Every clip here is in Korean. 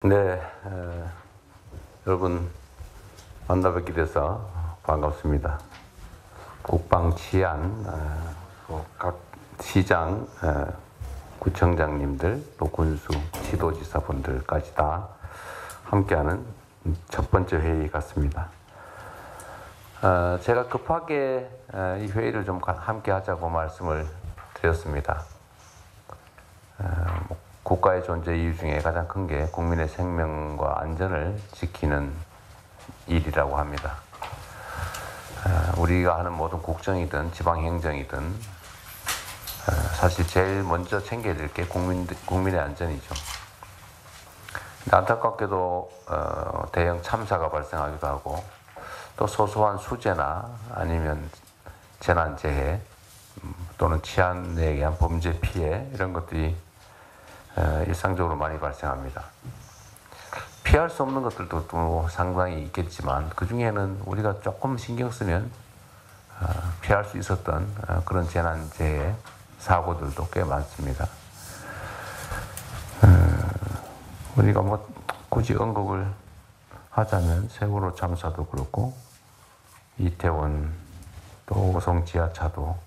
네, 여러분 만나뵙게 돼서 반갑습니다. 국방 치안, 각 시장, 구청장님들, 또 군수, 지도지사분들까지 다 함께하는 첫 번째 회의 같습니다. 제가 급하게 이 회의를 좀 함께 하자고 말씀을 드렸습니다. 국가의 존재 이유 중에 가장 큰 게 국민의 생명과 안전을 지키는 일이라고 합니다. 우리가 하는 모든 국정이든 지방행정이든 사실 제일 먼저 챙겨야 될 게 국민의 안전이죠. 안타깝게도 대형 참사가 발생하기도 하고 또 소소한 수재나 아니면 재난재해 또는 치안에 의한 범죄 피해 이런 것들이 일상적으로 많이 발생합니다. 피할 수 없는 것들도 또 상당히 있겠지만 그 중에는 우리가 조금 신경 쓰면 피할 수 있었던 그런 재난재해 사고들도 꽤 많습니다. 우리가 뭐 굳이 언급을 하자면 세월호 참사도 그렇고 이태원 또 오송 지하차도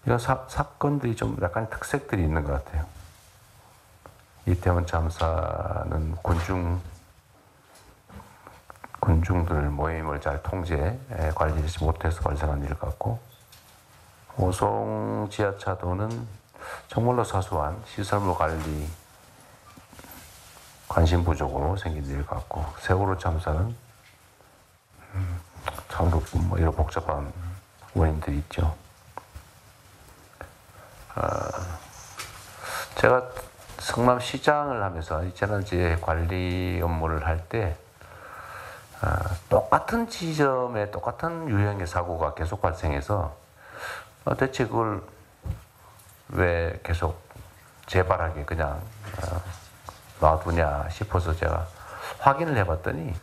이런 사건들이 좀 약간 특색들이 있는 것 같아요. 이태원 참사는 군중들 모임을 잘 관리하지 못해서 발생한 일 같고, 오송 지하차도는 정말로 사소한 시설물 관리 관심 부족으로 생긴 일 같고, 세월호 참사는 참으로 뭐 이런 복잡한 원인들이 있죠. 제가 성남시장을 하면서 재난재해 관리 업무를 할 때 똑같은 지점에 똑같은 유형의 사고가 계속 발생해서 대체 그걸 왜 계속 재발하게 그냥 놔두냐 싶어서 제가 확인을 해봤더니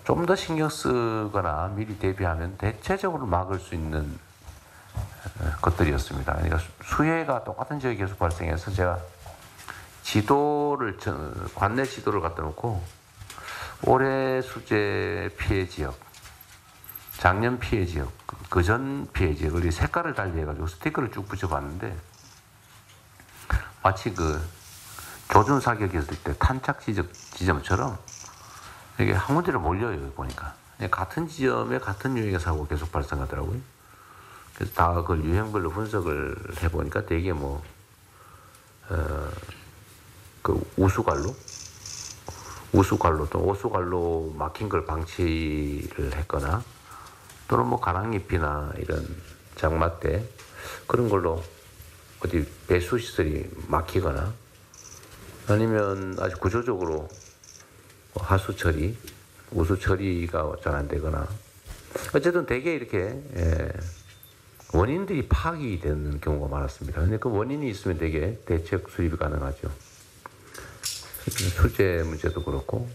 좀 더 신경 쓰거나 미리 대비하면 대체적으로 막을 수 있는 것들이었습니다. 그러니까 수해가 똑같은 지역에 계속 발생해서 제가 관내 지도를 갖다 놓고 올해 수재 피해 지역, 작년 피해 지역, 그전 피해 지역을 색깔을 달리해가지고 스티커를 쭉 붙여봤는데 마치 그 조준 사격했을 때 탄착 지점처럼 이게 한 군데로 몰려요. 보니까 같은 지점에 같은 유형의 사고가 계속 발생하더라고요. 그래서 다 그걸 유형별로 분석을 해보니까 되게 그 우수관로 또 오수관로 막힌 걸 방치를 했거나 또는 뭐 가랑잎이나 이런 장마 때 그런 걸로 어디 배수시설이 막히거나 아니면 아주 구조적으로 하수 처리, 우수 처리가 잘 안 되거나 어쨌든 되게 이렇게 원인들이 파악이 되는 경우가 많았습니다. 근데 그 원인이 있으면 되게 대책 수립이 가능하죠. 수재 문제도 그렇고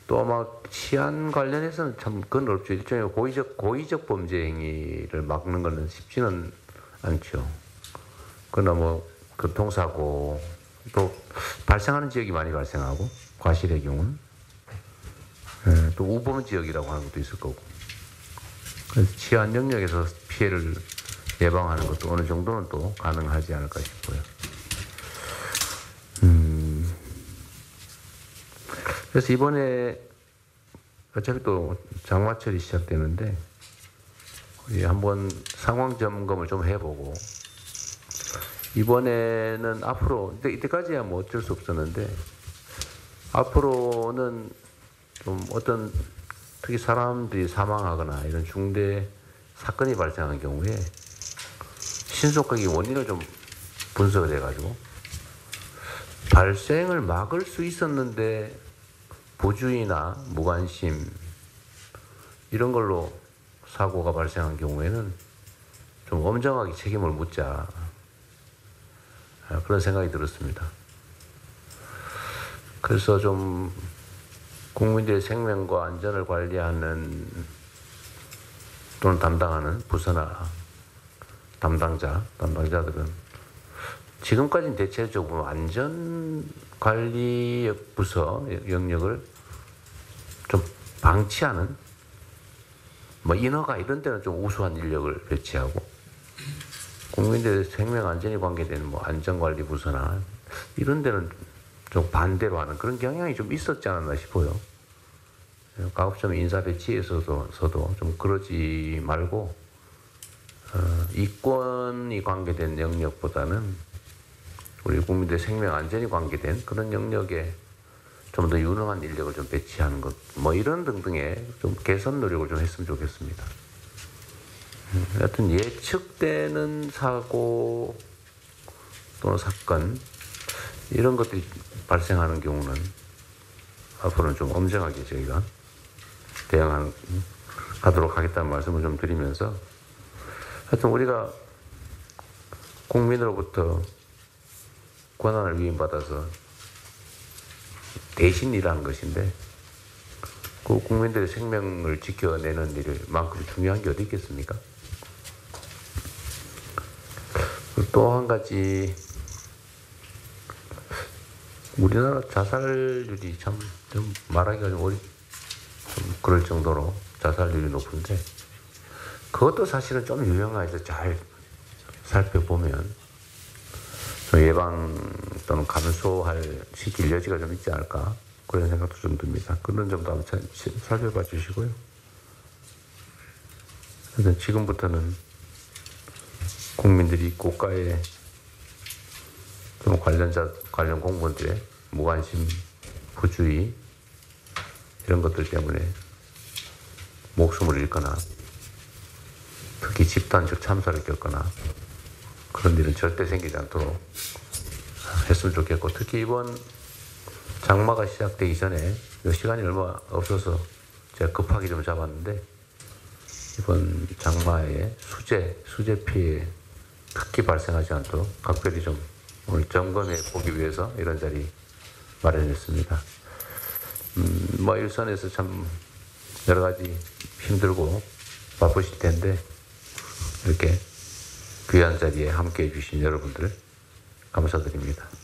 또 막 치안 관련해서는 참 그건 어렵죠. 일종의 고의적 범죄 행위를 막는 것은 쉽지는 않죠. 그러나 뭐 교통사고 또 발생하는 지역이 많이 발생하고 과실의 경우는 또 우범 지역이라고 하는 것도 있을 거고 그래서 치안 영역에서 피해를 예방하는 것도 어느 정도는 또 가능하지 않을까 싶고요. 그래서 이번에 어차피 또 장마철이 시작되는데 우리 한번 상황 점검을 좀 해보고 이번에는 앞으로 이때까지야 뭐 어쩔 수 없었는데 앞으로는 좀 어떤 특히 사람들이 사망하거나 이런 중대 사건이 발생한 경우에 신속하게 원인을 좀 분석을 해가지고 발생을 막을 수 있었는데 부주의나 무관심 이런 걸로 사고가 발생한 경우에는 좀 엄정하게 책임을 묻자 그런 생각이 들었습니다. 그래서 좀 국민들의 생명과 안전을 관리하는 또는 담당하는 부서나 담당자들은 지금까지는 대체적으로 안전관리 부서 영역을 좀 방치하는 뭐 인허가 이런 데는 좀 우수한 인력을 배치하고 국민들의 생명 안전이 관계된 뭐 안전관리 부서나 이런 데는 좀 반대로 하는 그런 경향이 좀 있었지 않았나 싶어요. 가급적 인사 배치에서도 좀 그러지 말고 이권이 관계된 영역보다는 우리 국민들의 생명 안전이 관계된 그런 영역에 좀 더 유능한 인력을 좀 배치하는 것, 뭐 이런 등등의 좀 개선 노력을 좀 했으면 좋겠습니다. 여튼 예측되는 사고 또는 사건 이런 것들이 발생하는 경우는 앞으로는 좀 엄정하게 저희가 대응하도록 하겠다는 말씀을 좀 드리면서 하여튼 우리가 국민으로부터 권한을 위임받아서 대신 일하는 것인데 그 국민들의 생명을 지켜내는 일만큼 중요한 게 어디 있겠습니까? 또 한 가지 우리나라 자살률이 참 좀 말하기가 좀 그럴 정도로 자살률이 높은데 그것도 사실은 좀 유형화해서 잘 살펴보면 좀 예방 또는 감소시킬 여지가 좀 있지 않을까 그런 생각도 좀 듭니다. 그런 점도 한번 살펴봐 주시고요. 그래서 지금부터는 국민들이 국가의 좀 관련 공무원들의 무관심, 부주의 이런 것들 때문에 목숨을 잃거나 특히 집단적 참사를 겪거나 그런 일은 절대 생기지 않도록 했으면 좋겠고 특히 이번 장마가 시작되기 전에 시간이 얼마 없어서 제가 급하게 좀 잡았는데 이번 장마에 수재 피해 특히 발생하지 않도록 각별히 좀 오늘 점검해 보기 위해서 이런 자리 마련했습니다. 뭐 일선에서 참 여러 가지 힘들고 바쁘실 텐데 이렇게 귀한 자리에 함께 해주신 여러분들 감사드립니다.